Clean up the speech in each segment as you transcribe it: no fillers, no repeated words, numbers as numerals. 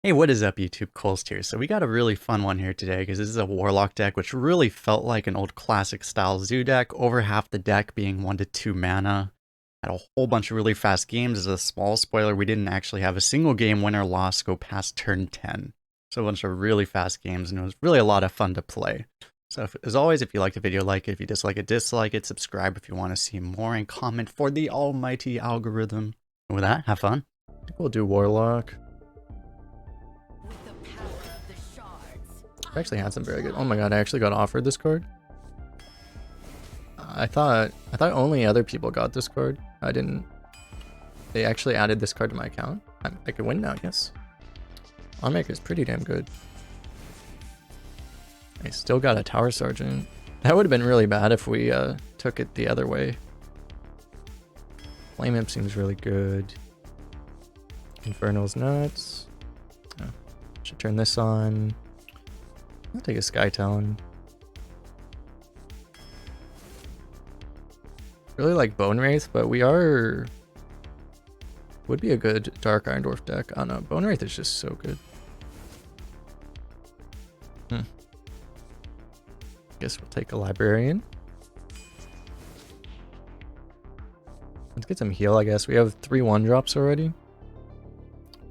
Hey, what is up, YouTube? Kolst here. So we got a really fun one here today because this is a Warlock deck which really felt like an old classic style Zoo deck, over half the deck being 1 to 2 mana. Had a whole bunch of really fast games. As a small spoiler, we didn't actually have a single game win or loss go past turn 10. So a bunch of really fast games, and it was really a lot of fun to play. So as always, if you liked the video, like it. If you dislike it, dislike it. Subscribe if you want to see more, and comment for the almighty algorithm. And with that, have fun. I think we'll do Warlock. I actually had some very good. Oh my god, I actually got offered this card. I thought only other people got this card. I didn't. They actually added this card to my account. I could win now, yes. Onmaker is pretty damn good. I still got a Tower Sergeant. That would have been really bad if we took it the other way. Flame Imp seems really good. Infernal's nuts. Oh, should turn this on. I'll take a Sky Talon. Really like Bone Wraith, but we are... Would be a good Dark Iron Dwarf deck. I don't know. Bone Wraith is just so good. Guess we'll take a Librarian. Let's get some heal, I guess. We have 3 1-drops already.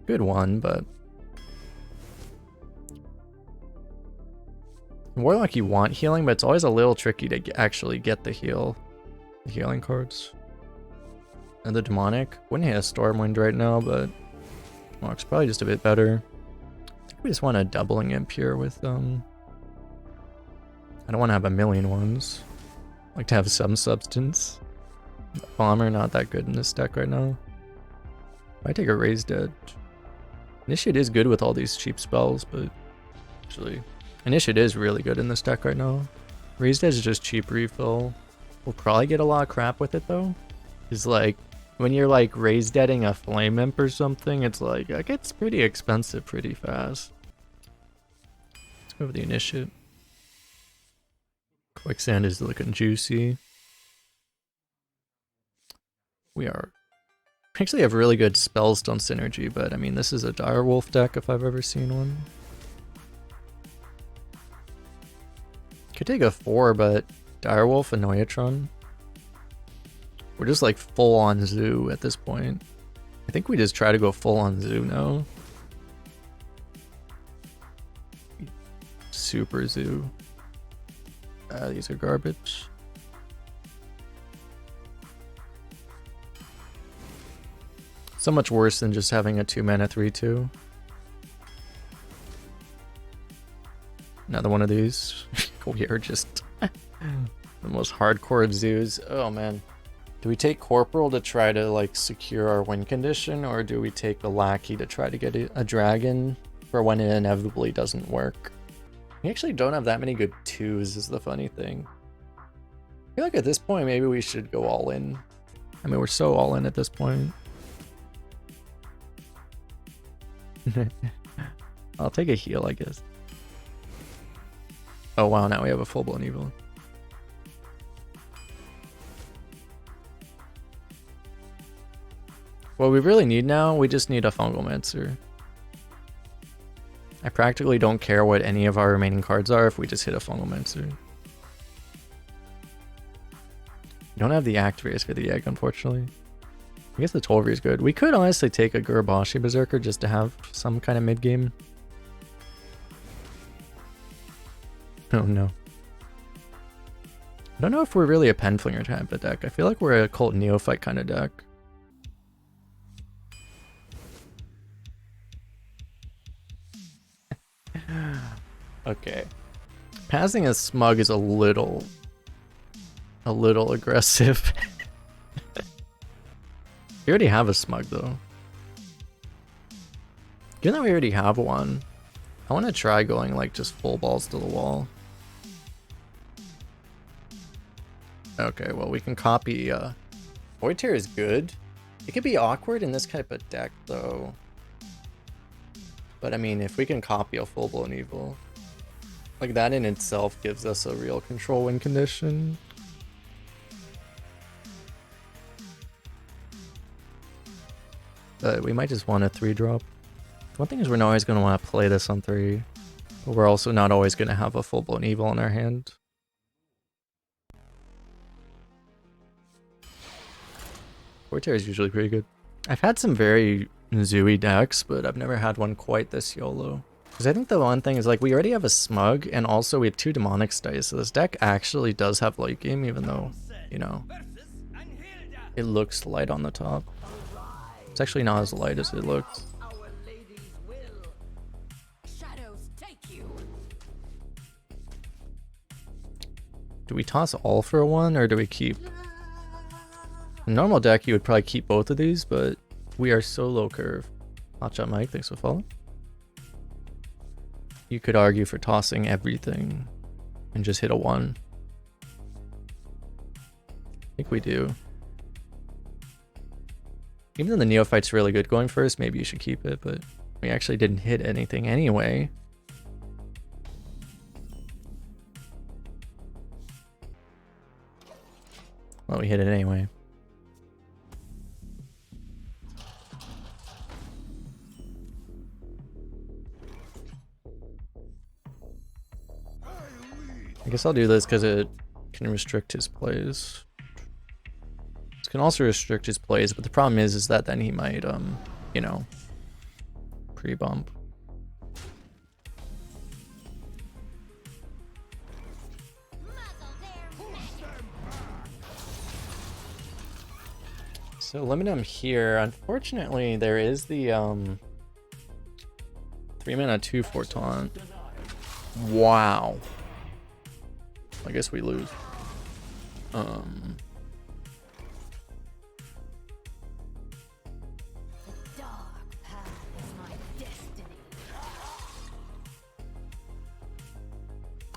Good one, but... In Warlock you want healing, but it's always a little tricky to actually get the healing cards. And the Demonic. Wouldn't hit a Stormwind right now, but Warlock's probably just a bit better. I think we just want a doubling imp here with I don't want to have a million ones. I like to have some substance. Bomber not that good in this deck right now. I take a Raised Edge. Initiate is good with all these cheap spells, but actually Initiate is really good in this deck right now. Raised Edge is just cheap refill. We'll probably get a lot of crap with it though. It's like, when you're like Raised Deading a Flame Imp or something, it's like, it gets pretty expensive pretty fast. Let's go with the Initiate. Quicksand is looking juicy. We actually have really good Spellstone synergy, but I mean, this is a Direwolf deck if I've ever seen one. Could take a 4, but Direwolf and Noyatron. We're just like full on Zoo at this point. I think we just try to go full on Zoo now. Super Zoo. These are garbage. So much worse than just having a 2-mana 3/2. Another one of these. We are just the most hardcore zoos. Oh man. Do we take Corporal to try to like secure our win condition, or do we take a Lackey to try to get a dragon for when it inevitably doesn't work? We actually don't have that many good 2s is the funny thing. I feel like at this point maybe we should go all in. I mean, we're so all in at this point. I'll take a heal, I guess. Oh wow, now we have a full-blown evil. What we really need now, we just need a Fungalmancer. I practically don't care what any of our remaining cards are if we just hit a Fungalmancer. We don't have the Activates for the egg, unfortunately. I guess the Tolvery is good. We could honestly take a Gurabashi Berserker just to have some kind of mid-game. Oh no. I don't know if we're really a Penflinger type of deck. I feel like we're a Cult Neophyte kind of deck. Okay. Passing a Smug is a little aggressive. We already have a Smug though. Given that we already have one, I want to try going like just full balls to the wall. Okay, well we can copy, Void Tear is good. It could be awkward in this type of deck though. But I mean, if we can copy a full-blown evil, like that in itself gives us a real control win condition. But we might just want a 3-drop. One thing is we're not always going to want to play this on 3, but we're also not always going to have a full-blown evil in our hand. Forte is usually pretty good. I've had some very zooey decks, but I've never had one quite this YOLO. Because I think the one thing is, like, we already have a smug, and also we have 2 demonic dice, so this deck actually does have late game, even though, you know, it looks light on the top. It's actually not as light as it looks. Do we toss all for 1, or do we keep... In normal deck, you would probably keep both of these, but we are so low curve. Hotshot Mike, thanks for following. You could argue for tossing everything and just hit a 1. I think we do. Even though the Neophyte's really good going first, maybe you should keep it, but we actually didn't hit anything anyway. Well, we hit it anyway. I guess I'll do this because it can restrict his plays. It can also restrict his plays, but the problem is that then he might, you know, pre-bump. So limit him here. Unfortunately, there is the 3-mana 2/4 taunt. Wow. I guess we lose. I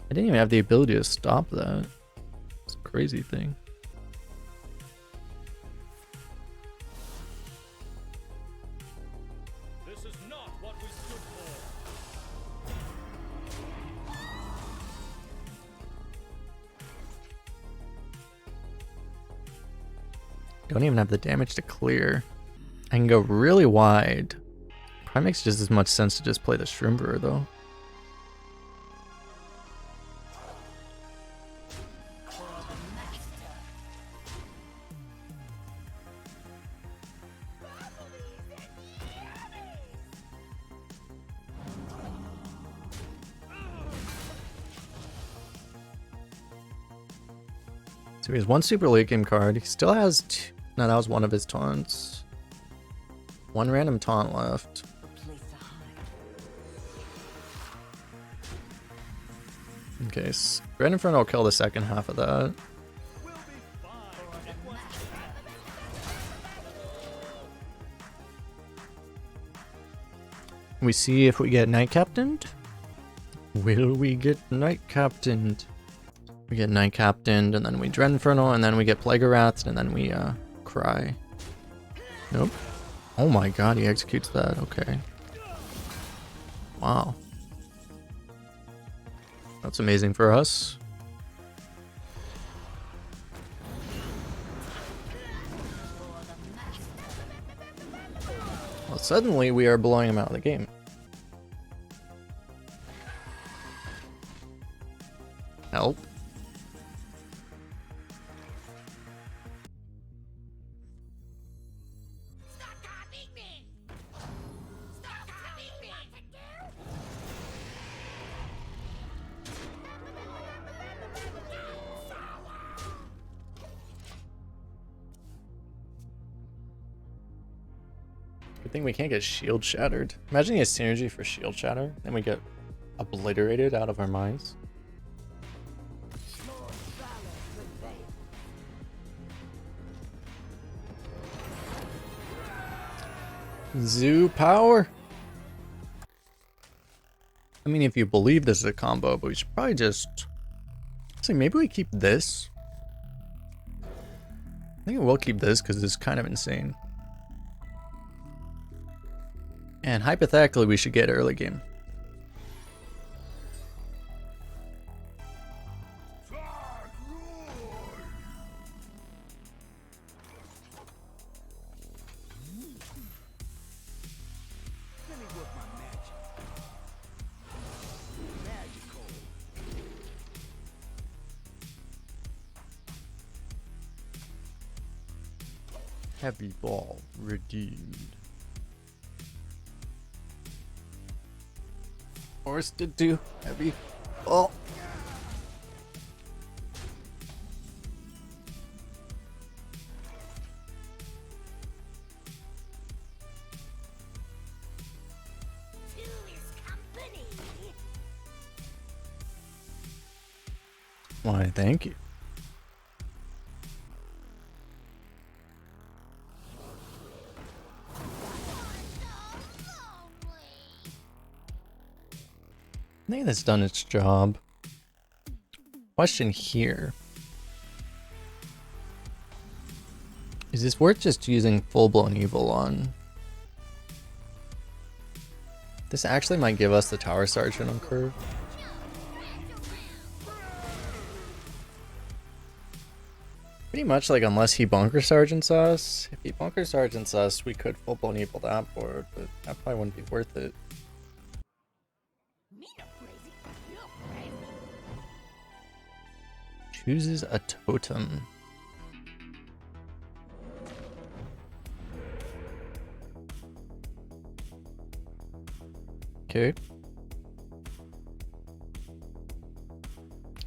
didn't even have the ability to stop that. It's a crazy thing. This is not what we stood for. Don't even have the damage to clear. I can go really wide. Probably makes just as much sense to just play the Shroom Brewer though. So he has 1 super late game card. He still has 2. No, that was one of his taunts. 1 random taunt left. Okay, Grand Inferno will kill the second half of that. We see if we get Night Captained. Will we get Night Captained? We get Night Captained, and then we Dread Inferno, and then we get Plague Wrath, and then we cry. Nope. Oh my god, he executes that. Okay. Wow. That's amazing for us. Well, suddenly we are blowing him out of the game. Help. Good thing we can't get shield shattered. Imagine he has synergy for shield shatter, then we get obliterated out of our minds. Zoo power. I mean, if you believe this is a combo, but we should probably just... See, maybe we keep this. I think we'll keep this because it's kind of insane. And hypothetically, we should get early game. Heavy ball redeemed. Forced to do heavy ball. Why, thank you. I think that's done its job. Question here. Is this worth just using full-blown evil on? This actually might give us the Tower Sergeant on curve. Pretty much, like, unless he Bunker Sergeants us. If he Bunker Sergeants us, we could full-blown evil that board, but that probably wouldn't be worth it. Chooses a totem. Okay.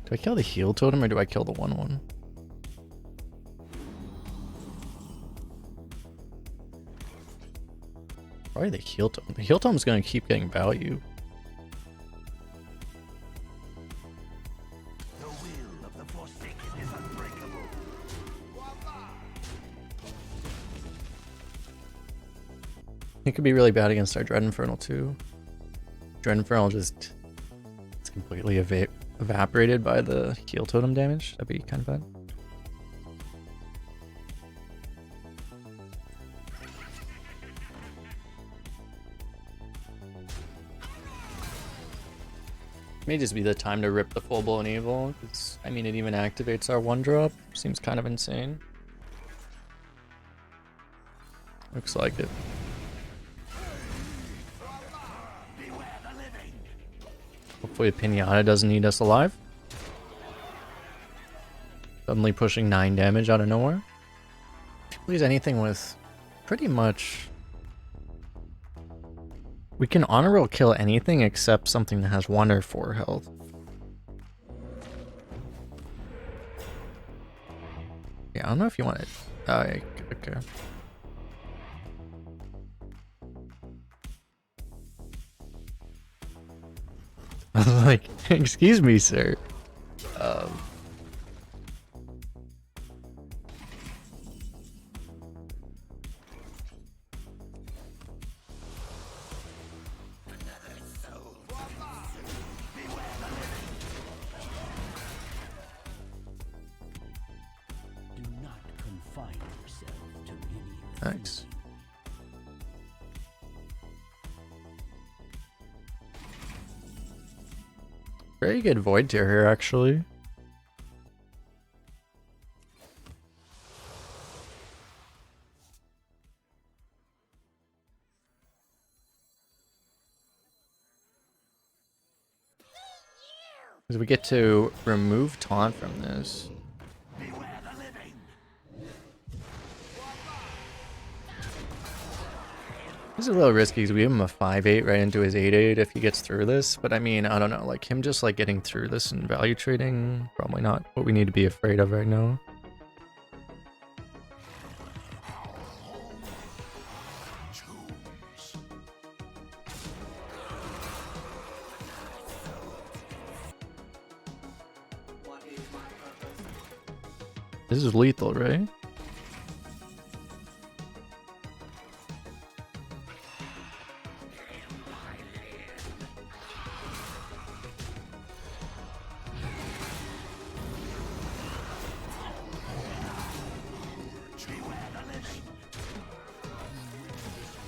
Do I kill the heal totem or do I kill the 1/1? Probably the heal totem. The heal totem is going to keep getting value. It could be really bad against our Dread Infernal too. Dread Infernal just it's completely evaporated by the heal totem damage. That'd be kind of bad. May just be the time to rip the full blown evil, because I mean it even activates our 1-drop. Seems kind of insane. Looks like it. Hopefully Pinata doesn't eat us alive. Suddenly pushing 9 damage out of nowhere. Please anything with pretty much... We can honor roll kill anything except something that has 1 or 4 health. Yeah, I don't know if you want it. Oh, yeah, okay. I was like, excuse me, sir. Nice. Very good Void Tier here, actually. Because we get to remove taunt from this. This is a little risky because we give him a 5-8 right into his 8-8 if he gets through this. But I mean, I don't know, like him just like getting through this and value trading, probably not what we need to be afraid of right now. This is lethal, right?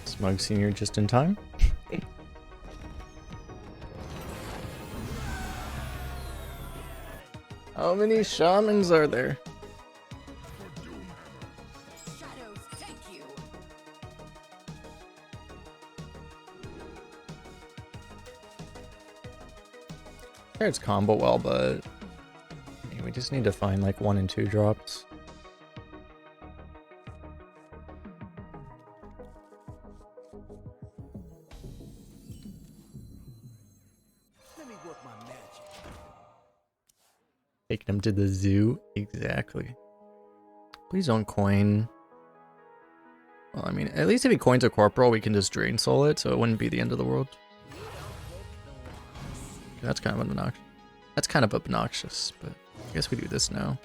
Smug Senior just in time. How many shamans are there? Sure, it's combo well, but I mean, we just need to find like 1 and 2 drops. Let me work my magic. Taking him to the zoo. Exactly. Please don't coin. Well, I mean, at least if he coins a corporal, we can just drain soul it, so it wouldn't be the end of the world. That's kind of obnoxious. That's kind of obnoxious, but I guess we do this now.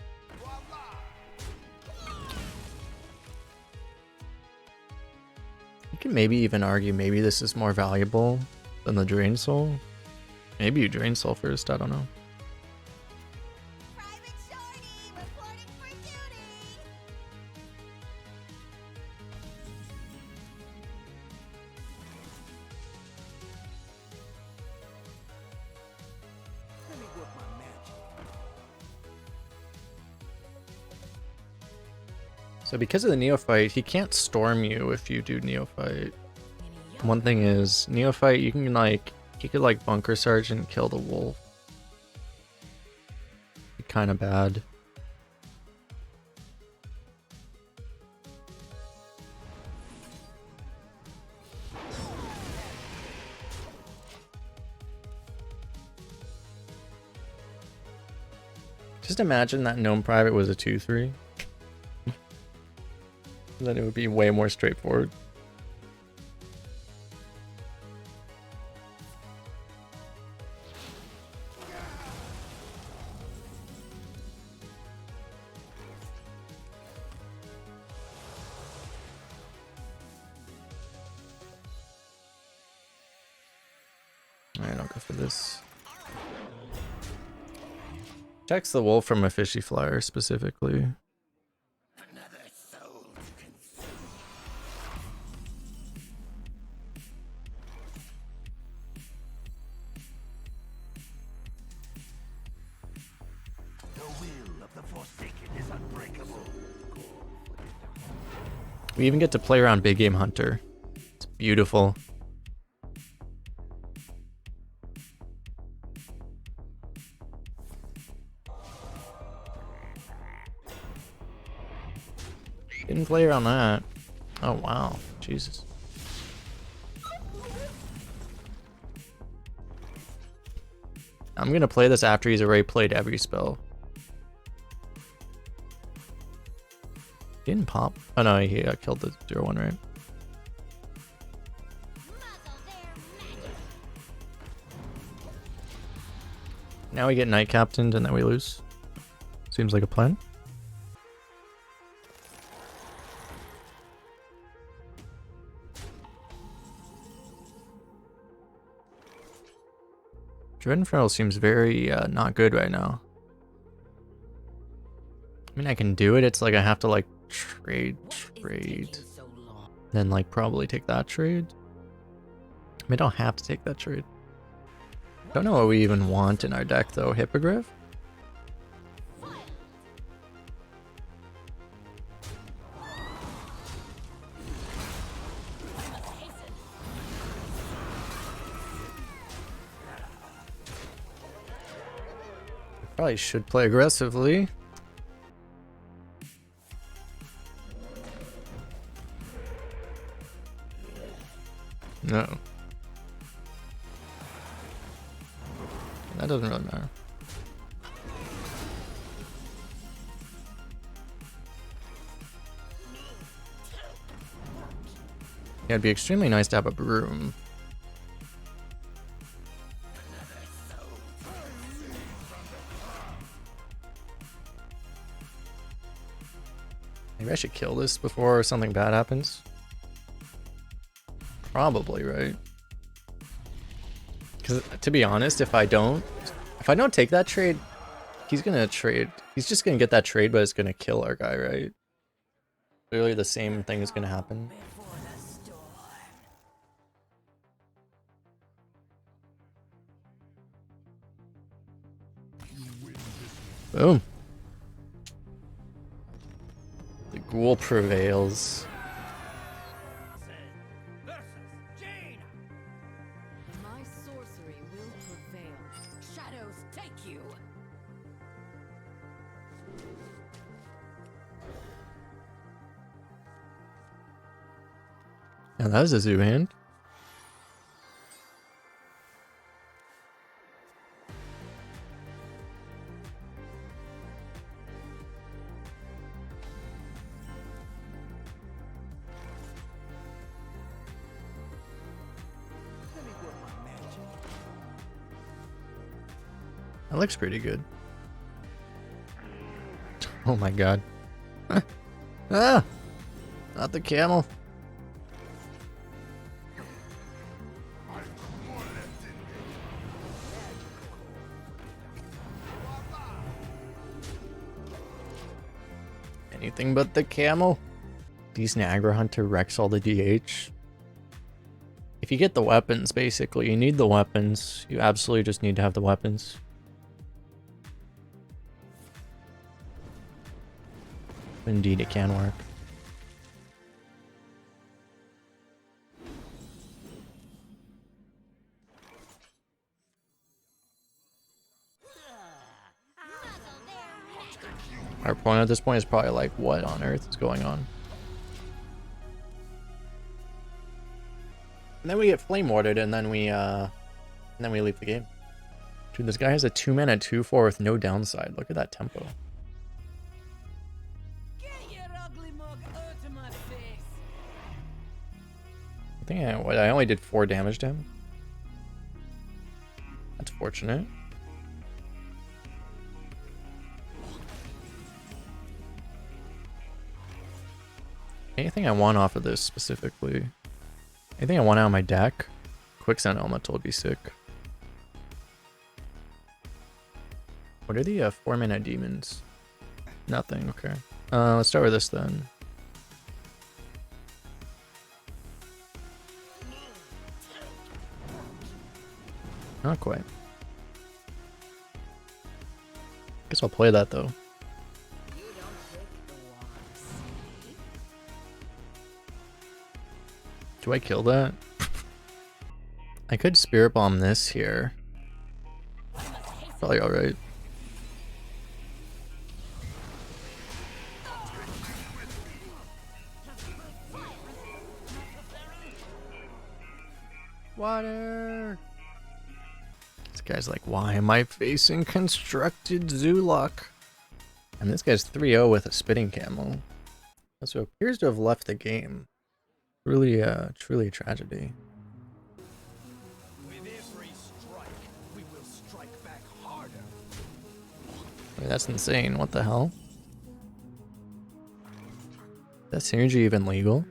You can maybe even argue maybe this is more valuable than the drain soul. Maybe you drain soul first, I don't know. Private Shorty reporting for duty. Let me work my magic. So because of the neophyte, he can't storm you if you do neophyte. One thing is, neophyte, you can like, he could like bunker sergeant and kill the wolf. Kind of bad. Just imagine that gnome private was a 2/3. Then it would be way more straightforward. Alright, I'll go for this. Checks the wolf from a fishy flyer specifically. We even get to play around Big Game Hunter. It's beautiful. Didn't play around that. Oh wow, Jesus. I'm gonna play this after he's already played every spell. Didn't pop. Oh no, he killed the 0-1, right? Now we get Knight Captained and then we lose. Seems like a plan. Dreadfell seems very not good right now. I mean, I can do it. It's like I have to like trade. Then like probably take that trade. I mean, I don't have to take that trade. Don't know what we even want in our deck though. Hippogriff? Probably should play aggressively. No. That doesn't really matter. Yeah, it'd be extremely nice to have a broom. Maybe I should kill this before something bad happens. Probably, right? Because to be honest, if I don't take that trade, he's gonna trade. He's just gonna get that trade, but it's gonna kill our guy, right? Clearly the same thing is gonna happen. Boom. The ghoul prevails. My sorcery will prevail. Shadows take you. Yeah, that was a zoo hand. Let me work my magic. That looks pretty good. Oh my god. Ah! Not the camel. Anything but the camel. Decent aggro hunter wrecks all the DH. If you get the weapons, basically, you need the weapons. You absolutely just need to have the weapons. Indeed, it can work. Our point at this point is probably like, what on earth is going on? And then we get flame warded, and then we leave the game. Dude, this guy has a 2-mana 2/4 with no downside. Look at that tempo. Get your ugly mug out of my face. I think I only did 4 damage to him. That's fortunate. Anything I want off of this specifically? Anything I want out of my deck? Quicksand Elemental would be sick. What are the 4-mana demons? Nothing, okay. Let's start with this then. Not quite. Guess I'll play that though. You don't break the walls. Do I kill that? I could Spirit Bomb this here. Probably alright. Water! This guy's like, why am I facing constructed zoolock? And this guy's 3-0 with a spitting camel. So appears to have left the game. Truly a tragedy. With every strike, we will strike back harder. I mean, that's insane. What the hell? Is that synergy even legal?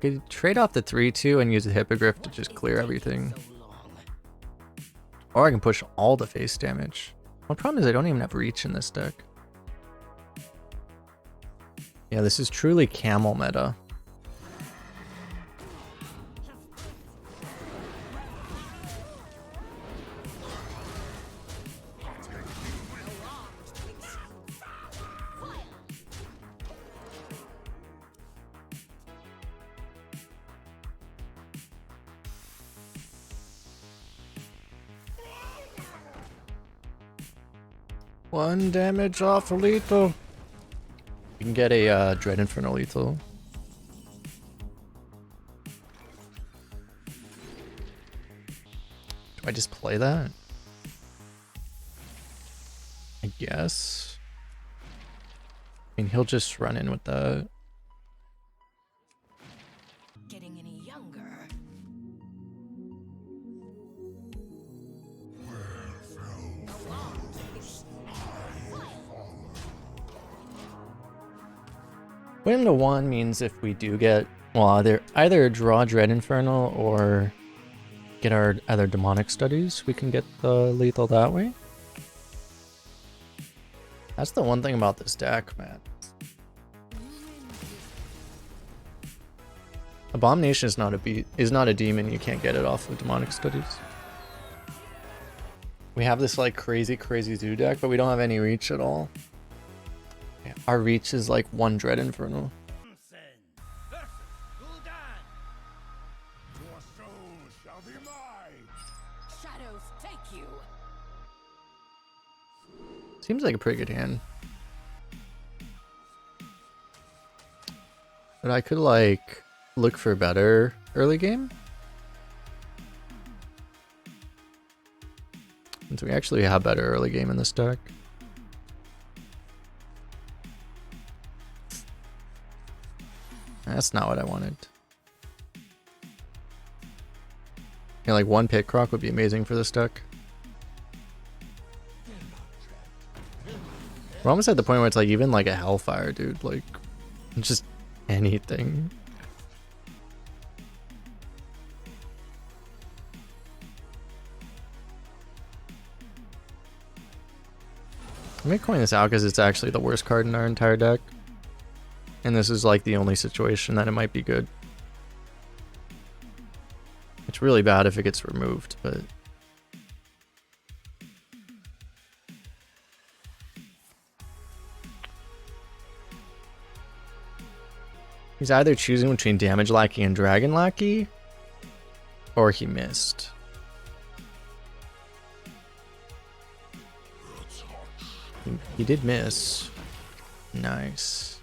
Could trade off the 3-2 and use a Hippogriff to just clear everything. Or I can push all the face damage. One problem is I don't even have reach in this deck. Yeah, this is truly camel meta. One damage off lethal. You can get a Dread Inferno lethal. Do I just play that? I guess. I mean, he'll just run in with that. Getting any younger. Win to 1 means if we do get, well, either draw Dread Inferno or get our other demonic studies, we can get the lethal that way. That's the one thing about this deck, man. Abomination is not a demon. You can't get it off of demonic studies. We have this like crazy zoo deck, but we don't have any reach at all. Yeah, our reach is like 1 Dread Inferno. Your soul shall be mine. Shadows take you. Seems like a pretty good hand. But I could like look for better early game. Since we actually have better early game in this deck. That's not what I wanted. Yeah, like one pit croc would be amazing for this deck. We're almost at the point where it's like even like a Hellfire, dude. Like, just anything. Let me coin this out because it's actually the worst card in our entire deck. And this is like the only situation that it might be good. It's really bad if it gets removed, but... He's either choosing between Damage Lackey and Dragon Lackey, or he missed. He did miss. Nice.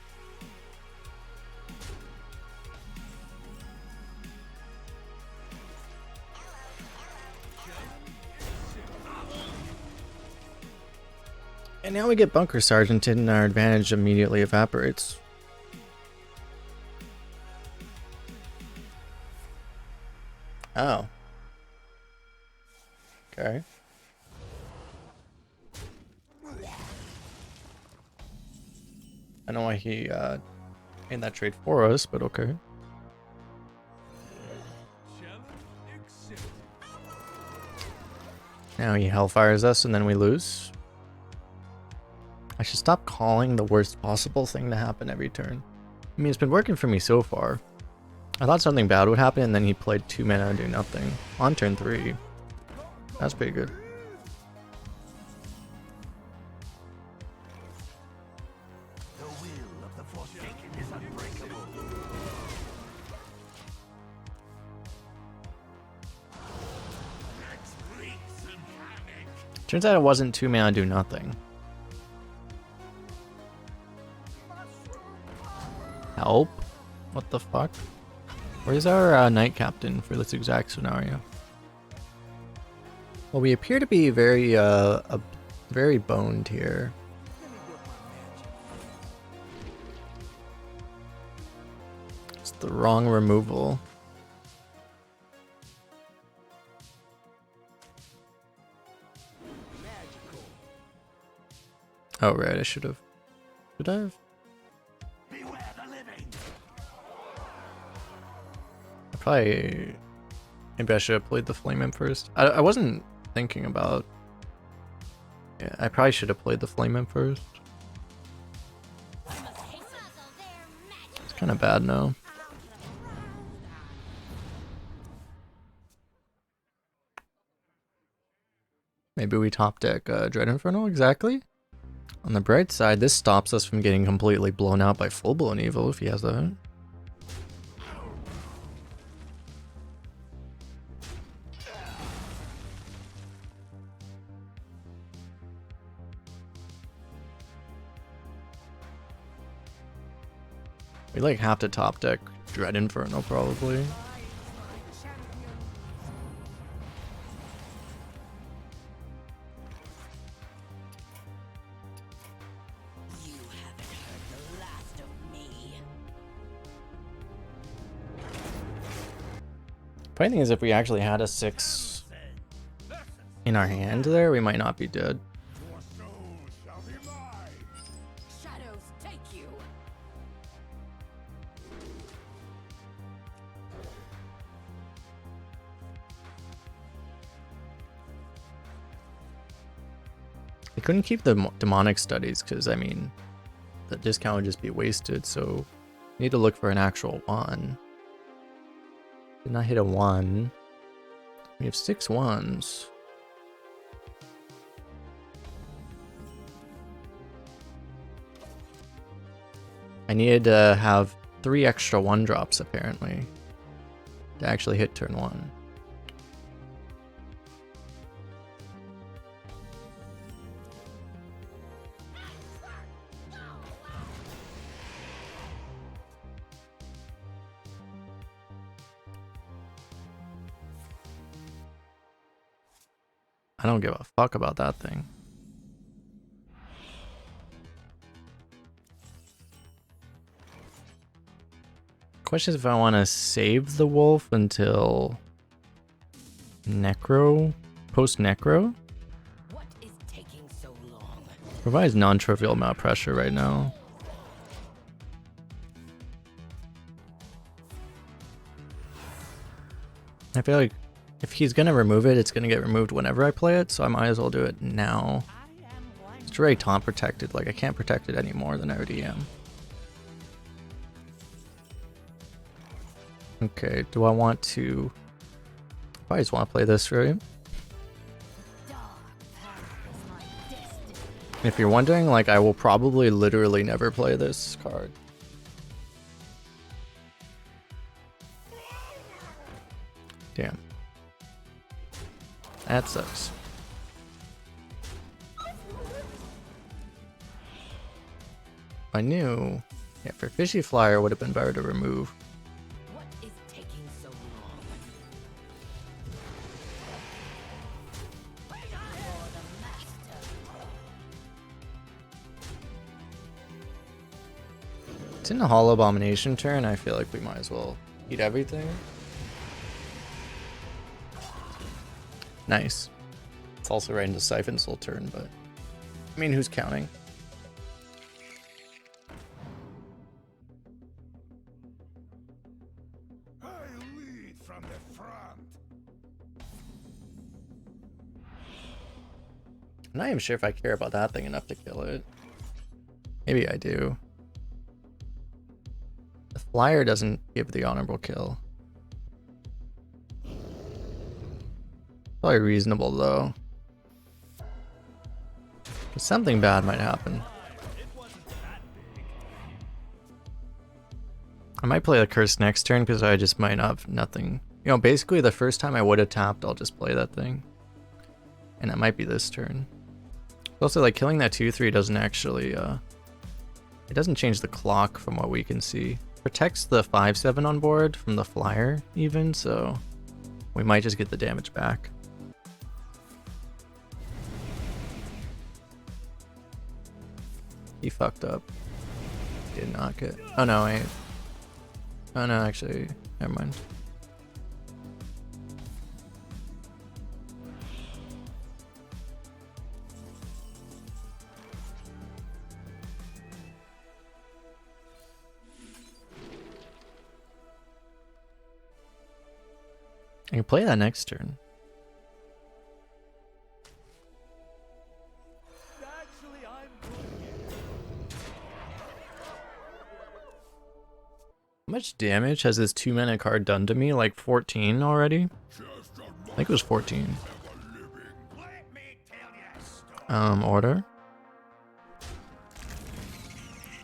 And now we get Bunker Sergeant and our advantage immediately evaporates. Oh. Okay. I don't know why he made that trade for us, but okay. Now he hellfires us and then we lose. I should stop calling the worst possible thing to happen every turn. I mean, it's been working for me so far. I thought something bad would happen and then he played 2 mana and do nothing. On turn 3. That's pretty good. Turns out it wasn't 2 mana do nothing. Help? What the fuck? Where's our Knight Captain for this exact scenario? Well, we appear to be very very boned here. It's the wrong removal. Oh right, I should have. Should I have? Maybe I should have played the Flame Imp first. I wasn't thinking about... Yeah, I probably should have played the Flame Imp first. It's kind of bad now. Maybe we top deck Dread Inferno, exactly. On the bright side, this stops us from getting completely blown out by full-blown evil if he has that. We like have to top deck Dread Inferno probably. Funny thing is, if we actually had a 6 in our hand there, we might not be dead. Shadows take you. We couldn't keep the demonic studies because, I mean, the discount would just be wasted, so we need to look for an actual 1. Did not hit a 1. We have 6 1s. I needed to have 3 extra 1 drops apparently to actually hit turn 1. I don't give a fuck about that thing. Question is if I want to save the wolf until Necro, post-Necro. What is taking so long? Provides non-trivial amount of pressure right now. I feel like if he's gonna remove it, it's gonna get removed whenever I play it, so I might as well do it now. It's already taunt protected, like I can't protect it any more than I already am. Okay, do I want to... I just want to play this, right? If you're wondering, like, I will probably literally never play this card. Damn. That sucks. I knew... Yeah, for Fishy Flyer would have been better to remove. What is taking so long? For the master. It's in the Hollow Abomination turn, I feel like we might as well eat everything. Nice. It's also right into Siphon Soul turn, but... I mean, who's counting? I lead from the front. I'm not even sure if I care about that thing enough to kill it. Maybe I do. The flyer doesn't give the honorable kill. Probably reasonable though. But something bad might happen. I might play the curse next turn because I just might have nothing. You know, basically the first time I would have tapped, I'll just play that thing. And that might be this turn. Also, like, killing that 2/3 doesn't actually, it doesn't change the clock from what we can see. Protects the 5/7 on board from the flyer, even, so we might just get the damage back. He fucked up. Did not get... Oh no, wait. Oh no, actually, never mind. I can play that next turn. Actually, I'm doing it. How much damage has this 2-mana card done to me? Like 14 already? I think it was 14. Let me tell you a story. Order.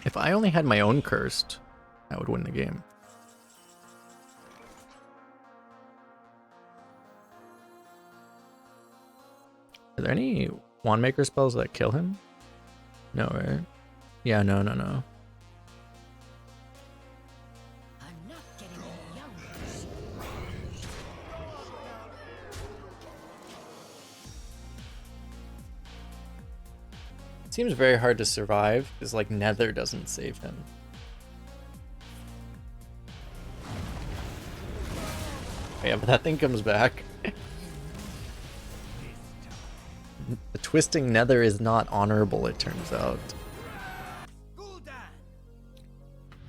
If I only had my own cursed, I would win the game. Are there any wand maker spells that kill him? No, right? Yeah, no. I'm not getting any younger. It seems very hard to survive because like Nether doesn't save him. Yeah, but that thing comes back. The twisting Nether is not honorable, it turns out. Gul'dan,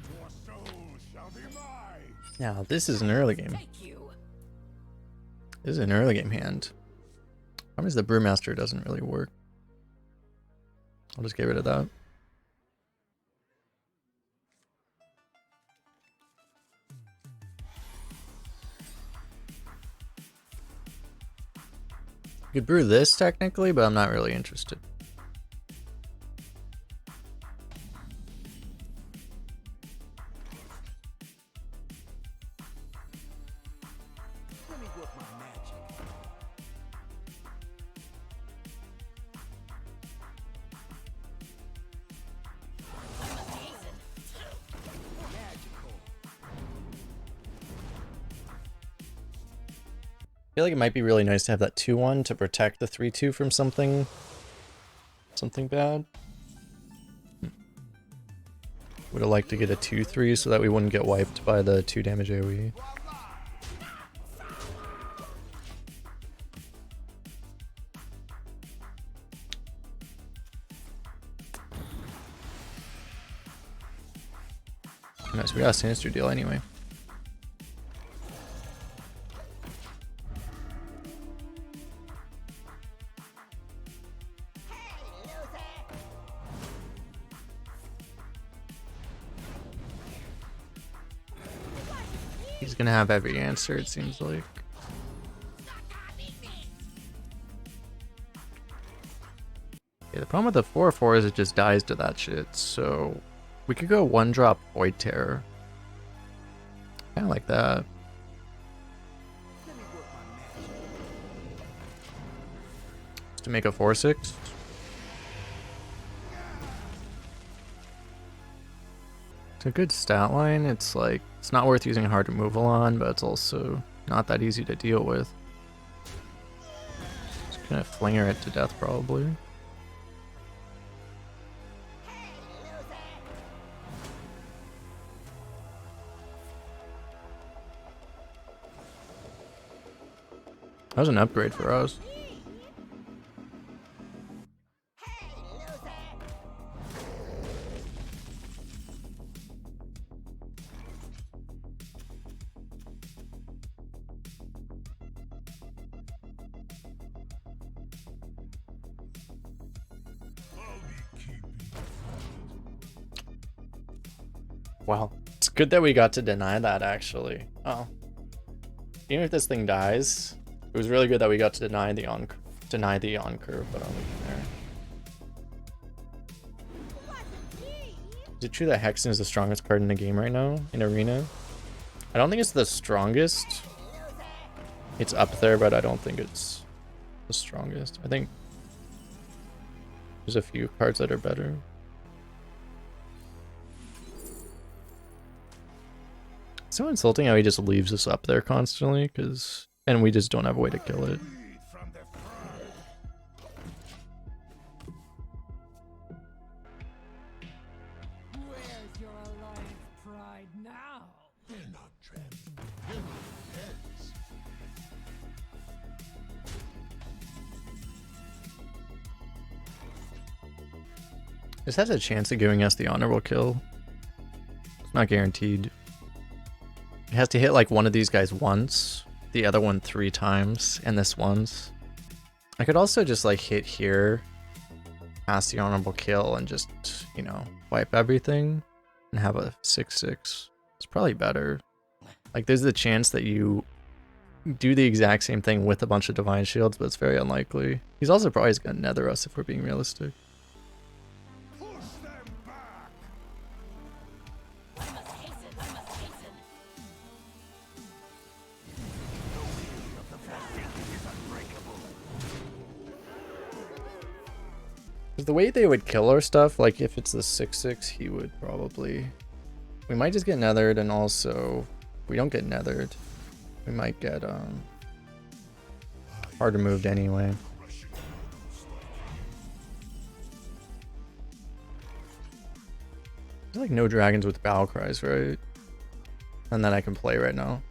your soul shall be mine. Now, this is an early game. Thank you. This is an early game hand. Problem is the Brewmaster doesn't really work. I'll just get rid of that. You could brew this technically, but I'm not really interested. Let me work my magic. Magical. feel like it might be really nice to have that 2-1 to protect the 3-2 from something bad. Would have liked to get a 2-3 so that we wouldn't get wiped by the 2 damage AoE. Nice, we got a Sinister deal anyway. He's gonna have every answer, it seems like. Yeah, the problem with the 4/4 is it just dies to that shit, so we could go 1-drop Void Terror. Kinda like that. Just to make a 4/6. It's a good stat line. It's like, it's not worth using hard removal on, but it's also not that easy to deal with. Just gonna flinger it to death probably. That was an upgrade for us. Wow. It's good that we got to deny that, actually. Oh. Even if this thing dies, it was really good that we got to deny the on curve, but only there. Is it true that Hexen is the strongest card in the game right now in Arena? I don't think it's the strongest. It's up there, but I don't think it's the strongest. I think there's a few cards that are better. It's so insulting how he just leaves us up there constantly, and we just don't have a way to kill it. Where's your alliance pride now? They're not trapped. They're not heads. This has a chance of giving us the honorable kill. It's not guaranteed. It has to hit like one of these guys once, the other one 3 times, and this once. I could also just like hit here, pass the honorable kill, and just, you know, wipe everything and have a 6/6. It's probably better. Like there's the chance that you do the exact same thing with a bunch of divine shields, but it's very unlikely. He's also probably gonna nether us if we're being realistic. The way they would kill our stuff, like if it's the 6/6, he would probably... We might just get nethered, and also, if we don't get nethered, we might get hard removed anyway. There's like no dragons with battle cries, right? And then I can play right now.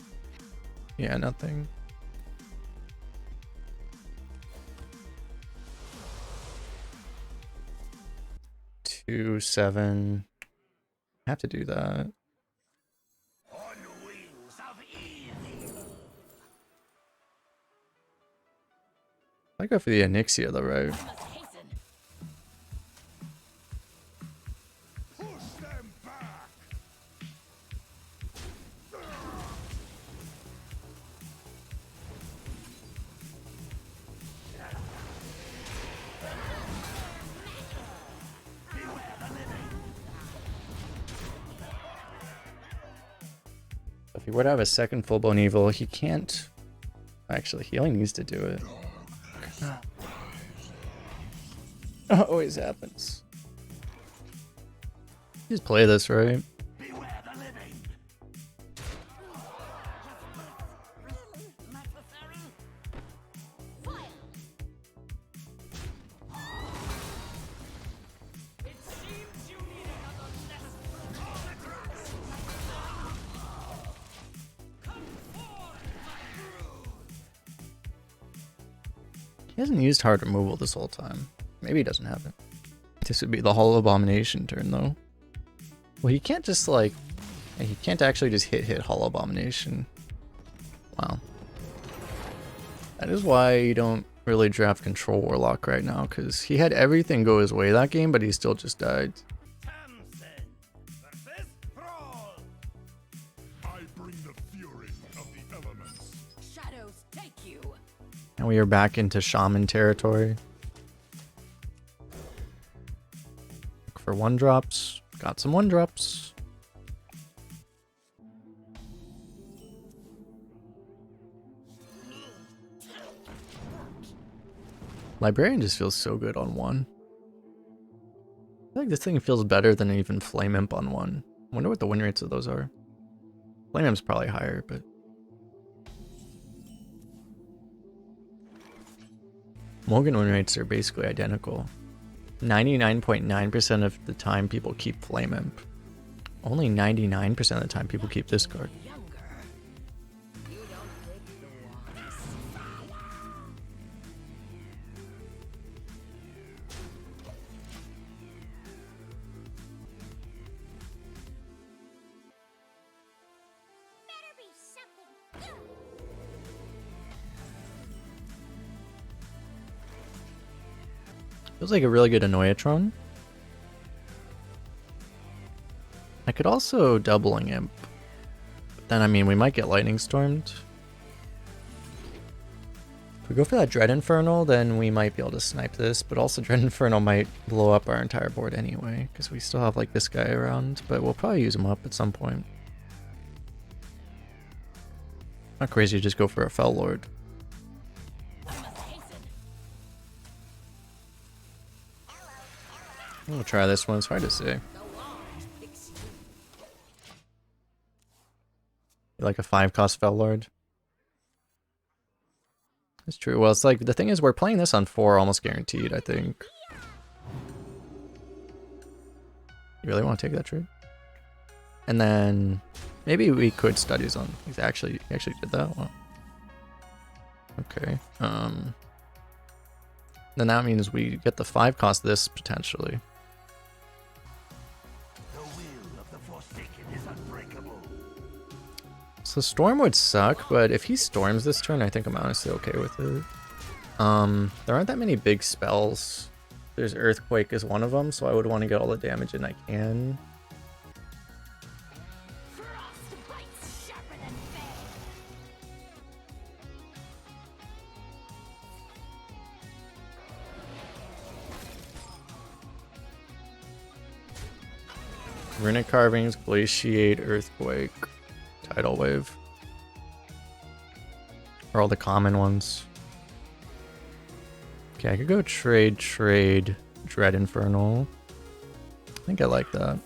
Yeah, nothing. 2/7. I have to do that. On wings of evil. I go for the Onyxia though, right? Push them back. If he were to have a second full-blown evil, he can't... Actually, he only needs to do it. It always happens. Just play this, right? Beware the living. He hasn't used hard removal this whole time. Maybe he doesn't have it. This would be the Hollow Abomination turn though. Well, he can't just like... He can't actually just hit Hollow Abomination. Wow. That is why you don't really draft Control Warlock right now, because he had everything go his way that game, but he still just died. I bring the fury of the elements. Shadows take you. And we are back into Shaman territory. Look for 1-drops. Got some 1-drops. Librarian just feels so good on 1. I feel like this thing feels better than even Flame Imp on 1. I wonder what the win rates of those are. Flame Imp's probably higher, but... Mulligan win rates are basically identical. 99.9% of the time people keep Flame Imp. Only 99% of the time people keep this card. Feels like a really good Annoyatron. I could also Doubling Imp. But then, I mean, we might get Lightning Stormed. If we go for that Dread Infernal, then we might be able to snipe this. But also, Dread Infernal might blow up our entire board anyway, because we still have, like, this guy around. But we'll probably use him up at some point. Not crazy to just go for a Fell Lord. We'll try this one, it's hard to say. You like a 5-cost Fell Lord? That's true. Well, it's like, the thing is, we're playing this on 4 almost guaranteed, I think. You really want to take that trade? And then, maybe we could Studies on. He actually did that one. Okay. Then that means we get the 5-cost this, potentially. So Storm would suck, but if he Storms this turn, I think I'm honestly okay with it. There aren't that many big spells. There's Earthquake is one of them, so I would want to get all the damage in I can. Runic Carvings, Glaciate, Earthquake, Tidal Wave. Are all the common ones. Okay, I could go trade, Dread Infernal. I think I like that.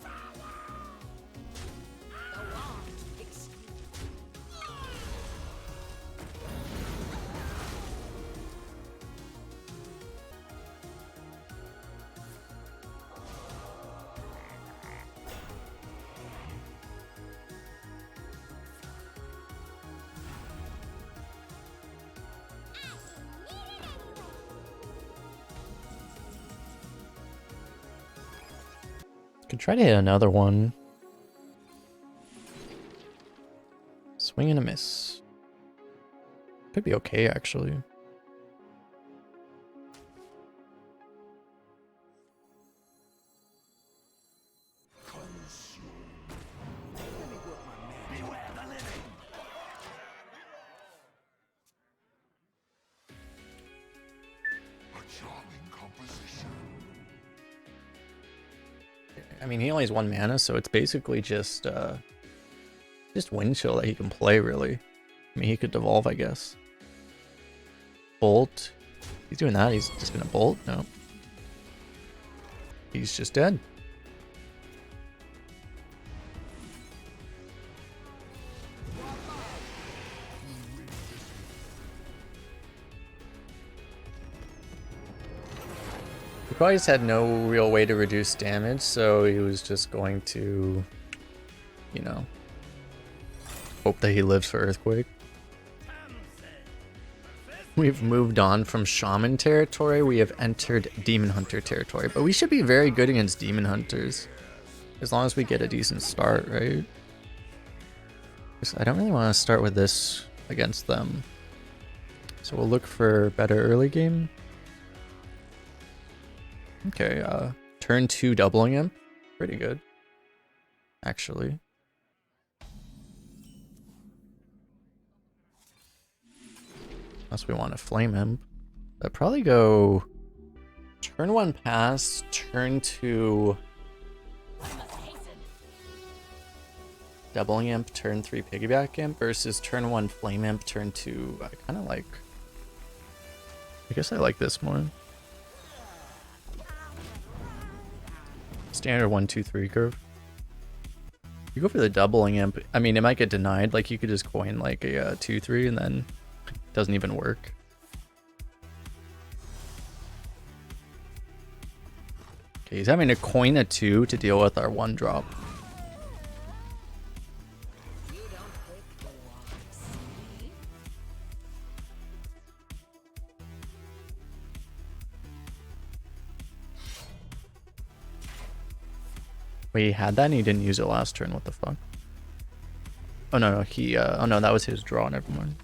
Could try to hit another one. Swing and a miss. Could be okay, actually. I mean, he only has 1 mana, so it's basically just Wind Chill that he can play, really. I mean, he could devolve, I guess. Bolt. He's doing that. He's just gonna bolt. No. He's just dead. He probably just had no real way to reduce damage, so he was just going to, you know, hope that he lives for Earthquake. We've moved on from Shaman territory. We have entered Demon Hunter territory. But we should be very good against Demon Hunters. As long as we get a decent start, right? I don't really want to start with this against them. So we'll look for better early game. Okay, turn 2 doubling him. Pretty good. Actually. Unless we want to flame him. I'd probably go turn 1 pass, turn 2 doubling imp, turn 3 piggyback imp versus turn 1 flame imp, turn 2. I kind of like. I guess I like this more. Standard 1, 2, 3 curve. You go for the doubling imp. I mean, it might get denied. Like you could just coin like a 2, 3 and then it doesn't even work. Okay, he's having to coin a 2 to deal with our 1 drop. Wait, he had that and he didn't use it last turn. What the fuck? Oh no, he oh no, that was his draw. Never mind.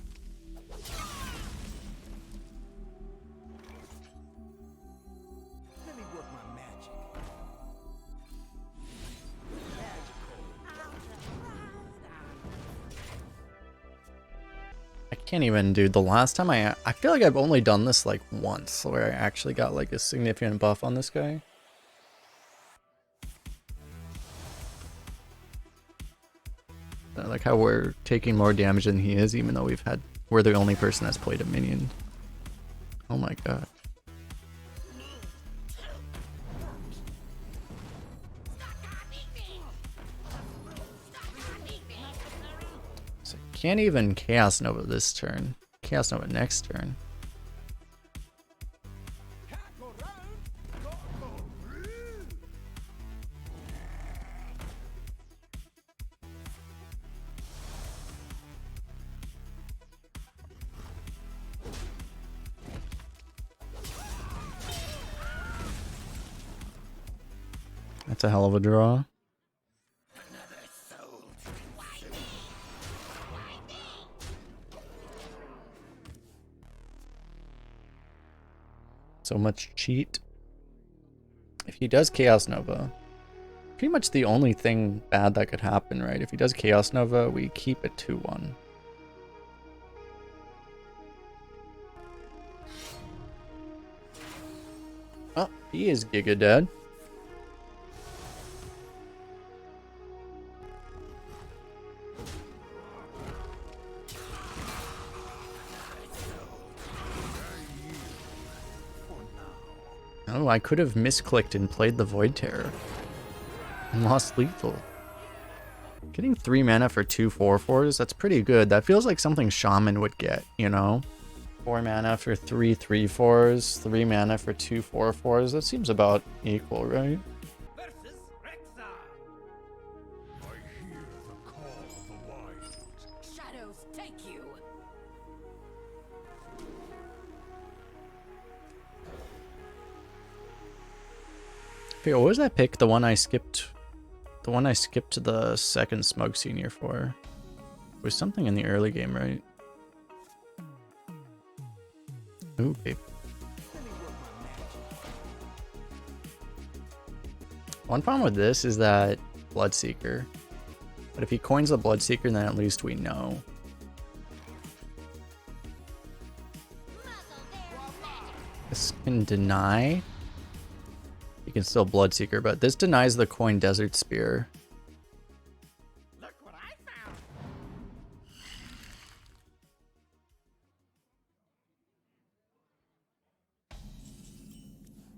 Let me work my magic. I can't even, dude. The last time I feel like I've only done this like once, where I actually got like a significant buff on this guy. I like how we're taking more damage than he is, even though we're the only person that's played a minion. Oh my god. So can't even Chaos Nova this turn. Chaos Nova next turn. That's a hell of a draw. So much cheat. If he does Chaos Nova, pretty much the only thing bad that could happen, right? If he does Chaos Nova, we keep it 2-1. Oh, he is Giga dead. Oh, I could have misclicked and played the Void Terror. And lost lethal. Getting 3 mana for 2 4/4s, that's pretty good. That feels like something Shaman would get, you know? 4 mana for 3 3/4s, 3 mana for 2 4/4s. That seems about equal, right? Versus Rexa. I hear the call of the wild. Shadows take you. Okay, what was that pick? The one I skipped. The one I skipped to the second Smug Senior for. It was something in the early game, right? Ooh, babe. One problem with this is that Bloodseeker. But if he coins the Bloodseeker, then at least we know. This can deny. You can still Bloodseeker, but this denies the coin Desert Spear. Look what I found.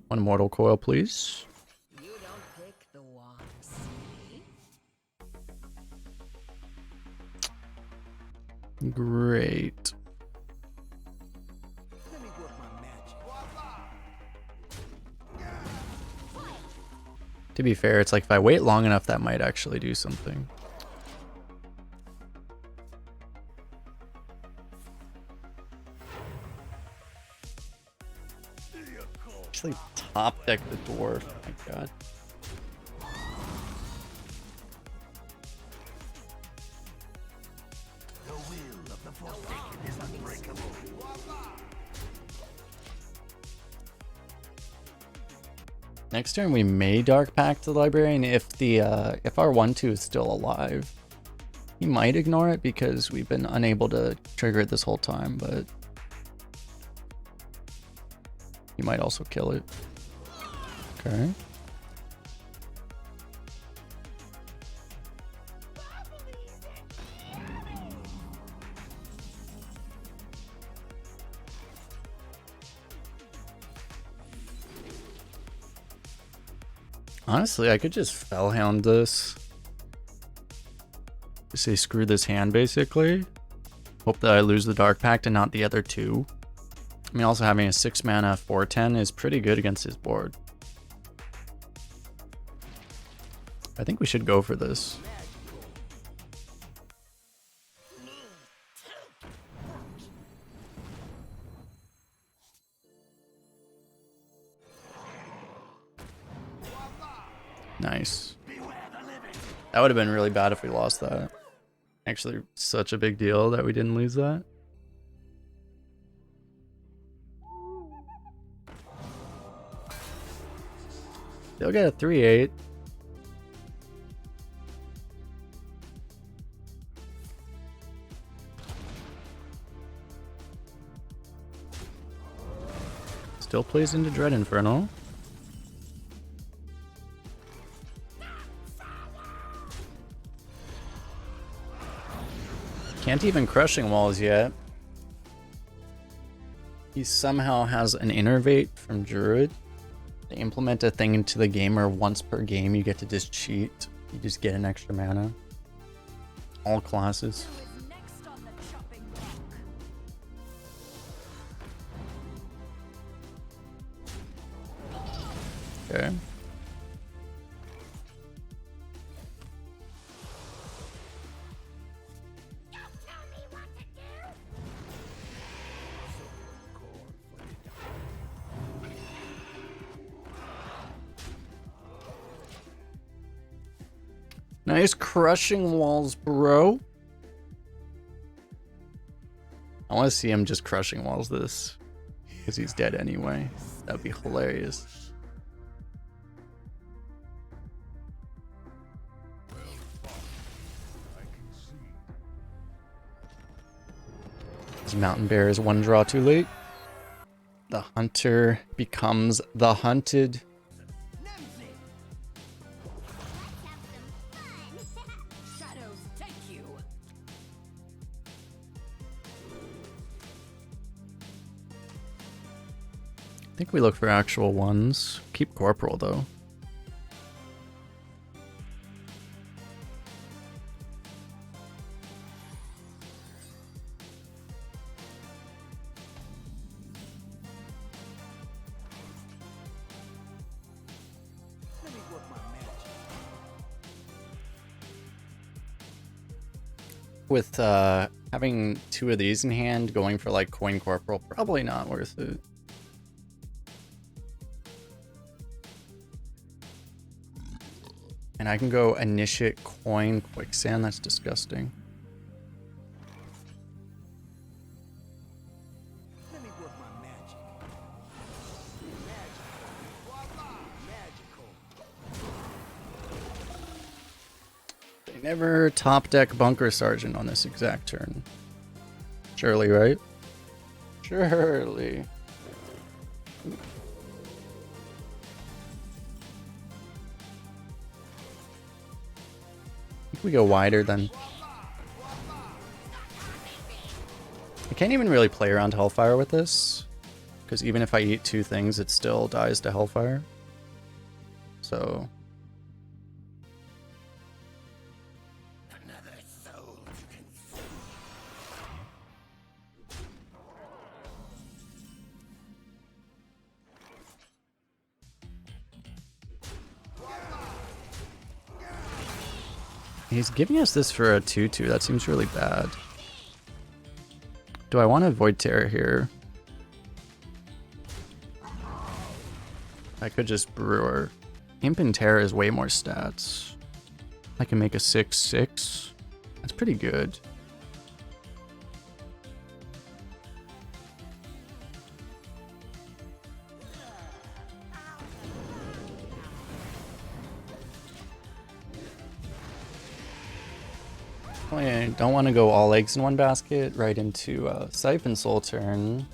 One Mortal Coil, please. You don't pick the ones. Great. Let me work my magic. To be fair, it's like if I wait long enough, that might actually do something. Actually, top deck the dwarf. Oh my god. Next turn we may Dark Pact the Librarian if our 1/2 is still alive. He might ignore it because we've been unable to trigger it this whole time, but he might also kill it. Okay. Honestly, I could just Fellhound this. Say screw this hand, basically. Hope that I lose the Dark Pact and not the other two. I mean, also having a 6 mana 4/10 is pretty good against his board. I think we should go for this. Nice. That would have been really bad if we lost that. Actually, such a big deal that we didn't lose that. They'll get a 3/8. Still plays into Dread Inferno. Can't even Crushing Walls yet. He somehow has an Innervate from Druid. They implement a thing into the game where once per game you get to just cheat. You just get an extra mana. All classes. Who is next on the chopping block? Okay. Nice Crushing Walls, bro. I want to see him just Crushing Walls this. Because he's dead anyway. That would be hilarious. His Mountain Bear is 1 draw too late. The hunter becomes the hunted. Shadows take you. I think we look for actual ones. Keep Corporal though. With having 2 of these in hand, going for like Coin Corporal, probably not worth it. And I can go Initiate Coin Quicksand, that's disgusting. They never top deck Bunker Sergeant on this exact turn. Surely, right? Surely. I think we go wider then. I can't even really play around Hellfire with this, because even if I eat 2 things, it still dies to Hellfire. So... He's giving us this for a 2/2. That seems really bad. Do I want to Void Terror here? I could just Brewer. Imp and Terror is way more stats. I can make a 6/6. That's pretty good. I don't want to go all eggs in one basket right into Siphon Soul turn.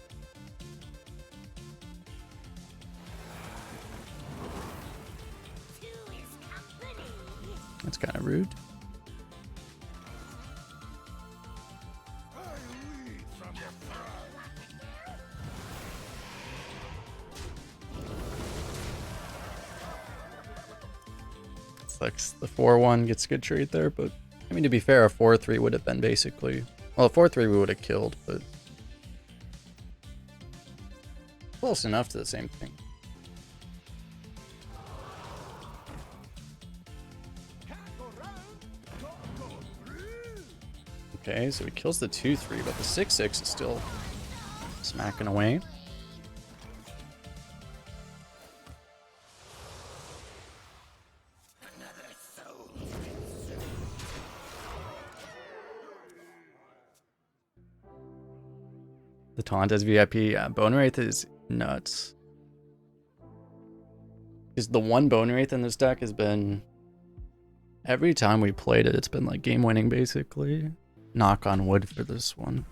That's kind of rude. Sucks. The 4-1 gets a good trade there, but I mean, to be fair, a 4-3 would have been basically... Well, a 4-3 we would have killed, but... close enough to the same thing. Okay, so he kills the 2-3, but the 6-6 is still smacking away. The taunt as VIP, yeah, Bone Wraith is nuts. Because the one Bone Wraith in this deck has been... every time we played it, it's been like game winning basically. Knock on wood for this one.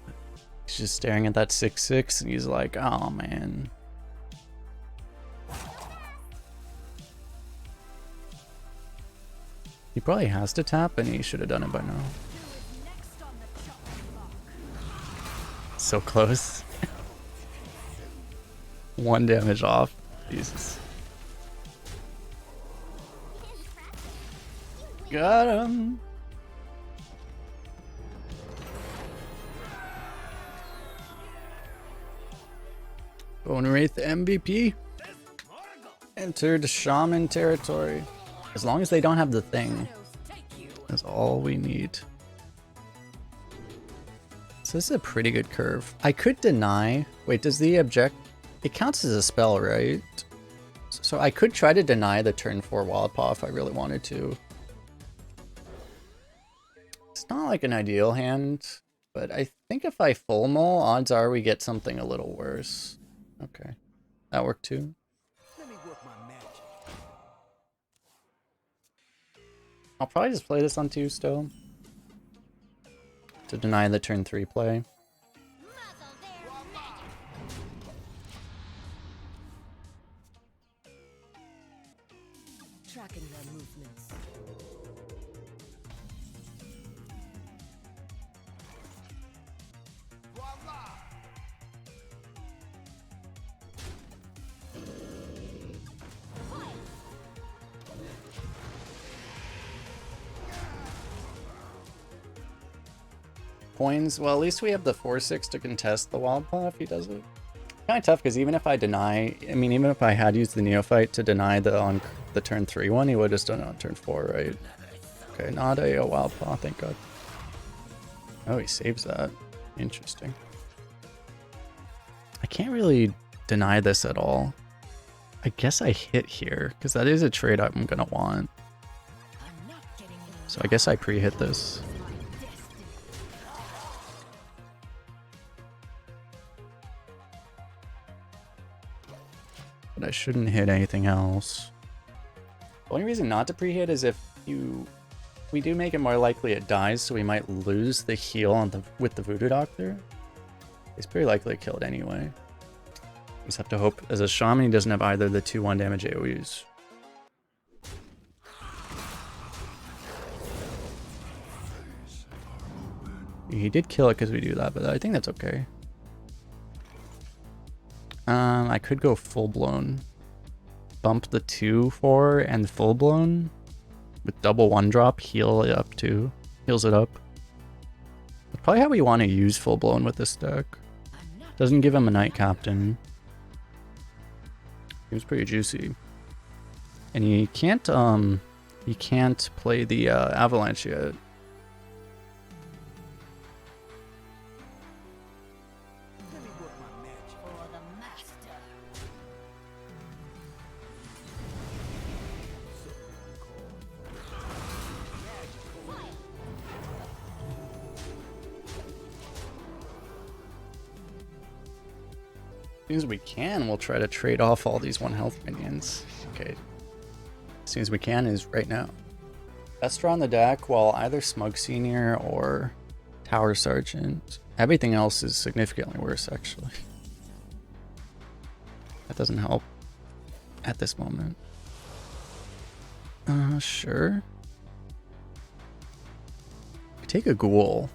He's just staring at that 6/6 and he's like, oh man. He probably has to tap and he should have done it by now. So close. 1 damage off. Jesus. Got him. Bone Wraith MVP. Entered Shaman territory. As long as they don't have the thing, that's all we need. So this is a pretty good curve. I could deny. Wait, does the object... it counts as a spell, right? So I could try to deny the turn 4 Wild Paw if I really wanted to. It's not like an ideal hand, but I think if I full mull, odds are we get something a little worse. Okay, that worked too. Let me work my magic. I'll probably just play this on 2 still. To deny the turn 3 play. Tracking their movements. Coins, well, at least we have the 4/6 to contest the Wild Paw if he does it. Kind of tough because even if I deny, I mean, even if I had used the Neophyte to deny the on the turn 3 one, he would have just done it on turn 4, right? Okay, not a Wild Paw, thank God. Oh, he saves that. Interesting. I can't really deny this at all. I guess I hit here because that is a trade I'm gonna want. So I guess I pre-hit this. But I shouldn't hit anything else. The only reason not to pre-hit is if we do make it more likely it dies, so we might lose the heal on with the Voodoo Doctor. He's pretty likely to kill it anyway. We just have to hope as a shaman he doesn't have either the 2/1 damage AoEs. He did kill it because we do that, but I think that's okay. I could go full-blown. Bump the 2/4 and full-blown. With double 1-drop, heal it up too. Heals it up. That's probably how we want to use full-blown with this deck. Doesn't give him a Knight Captain. Seems pretty juicy. And he can't play the Avalanche yet. soon as we can, we'll try to trade off all these 1 health minions. Okay. As soon as we can is right now. Best draw on the deck, while either Smug Senior or Tower Sergeant. Everything else is significantly worse, actually. That doesn't help at this moment. Sure. Take a ghoul.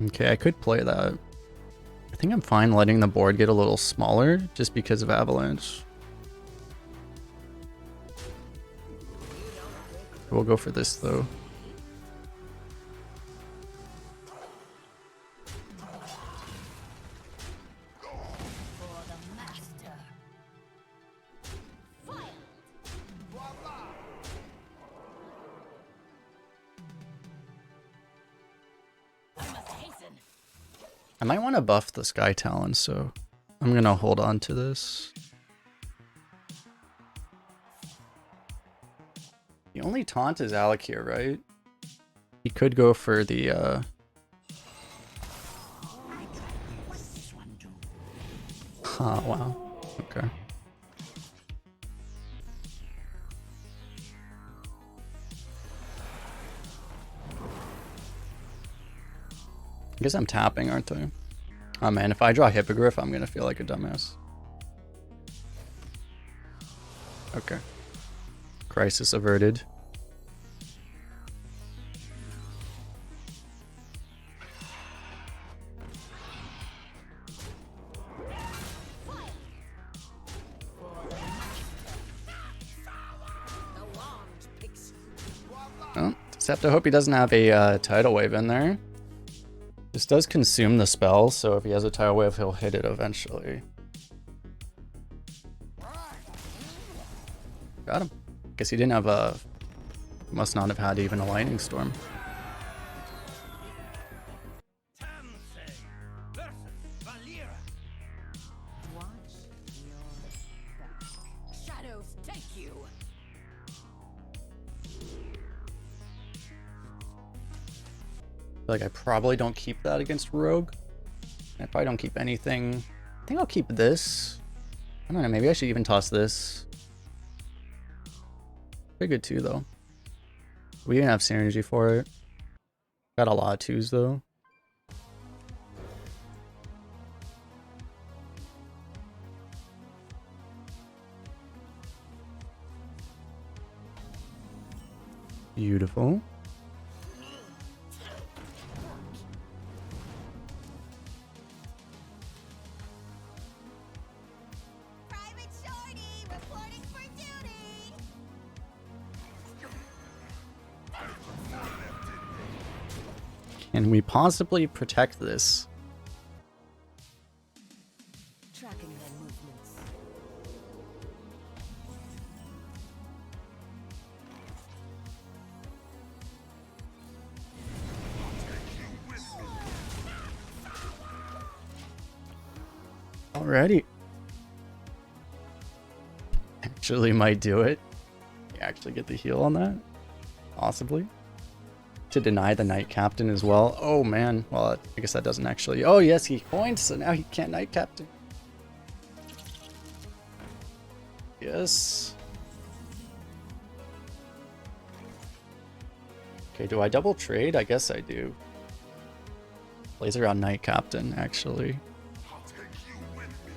Okay, I could play that. I think I'm fine letting the board get a little smaller just because of Avalanche. We'll go for this though. I might want to buff the Sky Talon, so I'm gonna hold on to this. The only taunt is Alec here, right? He could go for the Huh, wow. Okay. I guess I'm tapping, aren't I? Oh man, if I draw Hippogriff, I'm gonna feel like a dumbass. Okay. Crisis averted. Well, just have to hope he doesn't have a tidal wave in there. This does consume the spell, so if he has a tidal wave, he'll hit it eventually. Got him. Guess he didn't have a... Must not have had even a lightning storm. Shadows take you. I feel like I probably don't keep that against Rogue. I probably don't keep anything. I think I'll keep this. I don't know, maybe I should even toss this. Pretty good too, though. We even have synergy for it. Got a lot of 2s, though. Beautiful. Private Shorty reporting for duty. Can we possibly protect this? Tracking their movements. Alrighty. Actually might do it. You actually get the heal on that? Possibly. To deny the Knight Captain as well. Oh man. Well, I guess that doesn't actually... Oh yes, he coined, so now he can't Knight Captain. Yes. Okay, do I double trade? I guess I do. Plays around Knight Captain, actually. I'll take you with me.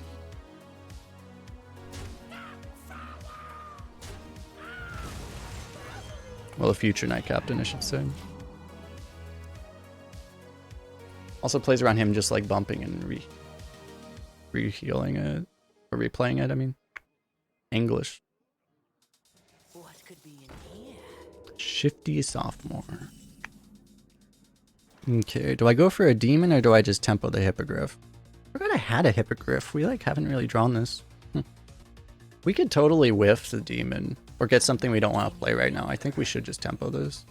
Well, a future Knight Captain, I should say. Also plays around him just like bumping and re-healing it. Or replaying it, I mean. English. What could be in here? Shifty sophomore. Okay, do I go for a demon or do I just tempo the hippogriff? I forgot I had a hippogriff. We like haven't really drawn this. We could totally whiff the demon or get something we don't want to play right now. I think we should just tempo this.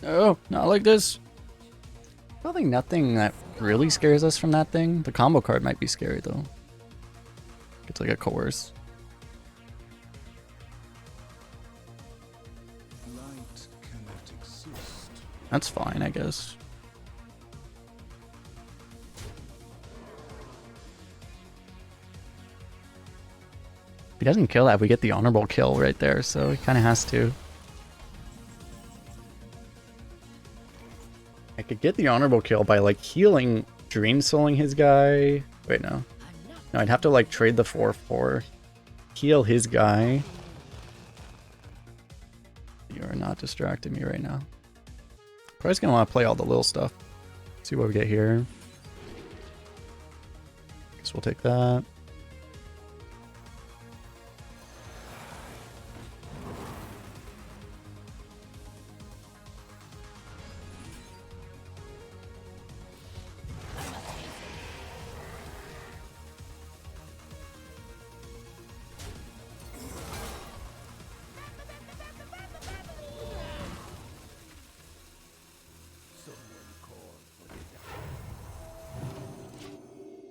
No, not like this. Probably nothing that really scares us from that thing. The combo card might be scary though. It's like a coerce. Light cannot exist. That's fine, I guess. If he doesn't kill that, we get the honorable kill right there, so he kind of has to. I could get the honorable kill by like healing, Dream Souling his guy. Wait, no. No, I'd have to like trade the 4/4, heal his guy. You are not distracting me right now. Probably just gonna want to play all the little stuff. See what we get here. Guess we'll take that.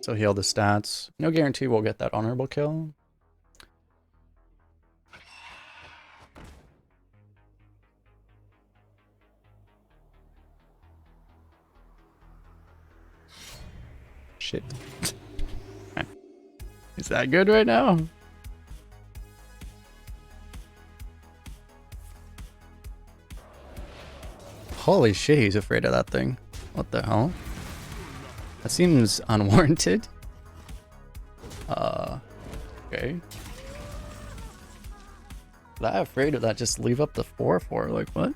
So heal the stats. No guarantee we'll get that honorable kill. Shit. Is that good right now? Holy shit, he's afraid of that thing. What the hell? That seems unwarranted. Okay. That afraid of that, just leave up the 4/4, like what?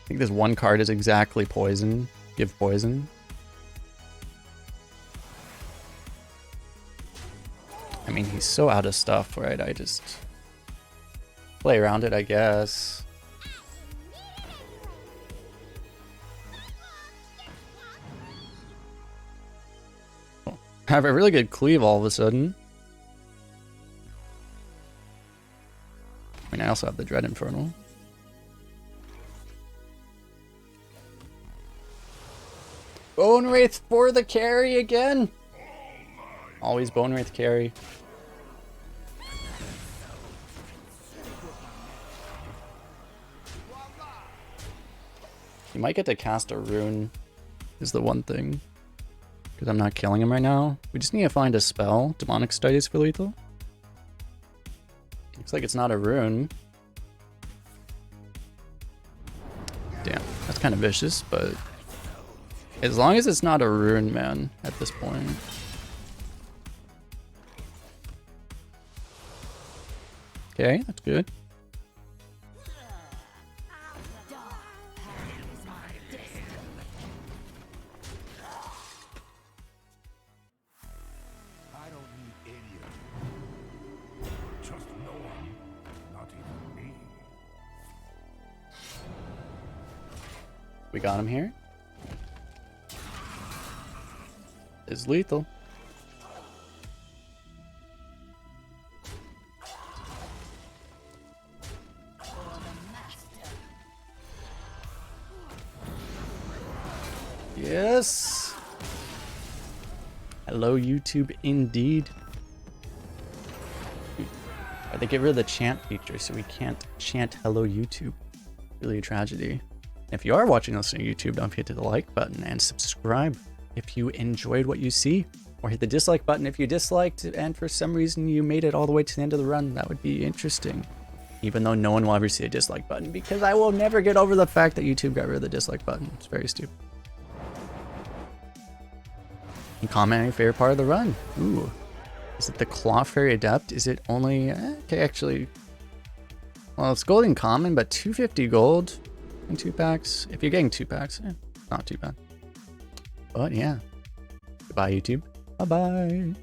I think this one card is exactly poison. Give poison. I mean, he's so out of stuff, right? I just play around it, I guess. Oh, I have a really good cleave all of a sudden. I mean, I also have the Dread Infernal. Bone Wraith for the carry again. Always Bone Wraith carry. You might get to cast a rune, is the one thing. Because I'm not killing him right now. We just need to find a spell. Demonic Stites for lethal. Looks like it's not a rune. Damn, that's kind of vicious, but as long as it's not a rune, man, at this point. Okay, that's good. I don't need any of you. Just no one, not even me. We got him here. It's lethal. Yes. Hello, YouTube, indeed. They get rid of the chant feature, so we can't chant hello, YouTube. Really a tragedy. If you are watching this on YouTube, don't forget to hit the like button and subscribe if you enjoyed what you see, or hit the dislike button if you disliked and for some reason you made it all the way to the end of the run. That would be interesting. Even though no one will ever see a dislike button, because I will never get over the fact that YouTube got rid of the dislike button. It's very stupid. And comment on your favorite part of the run. Ooh. Is it the Claw Fairy Adept? Is it only... okay, actually... well, it's gold in common, but 250 gold in 2 packs. If you're getting 2 packs, not too bad. But yeah. Goodbye, YouTube. Bye-bye.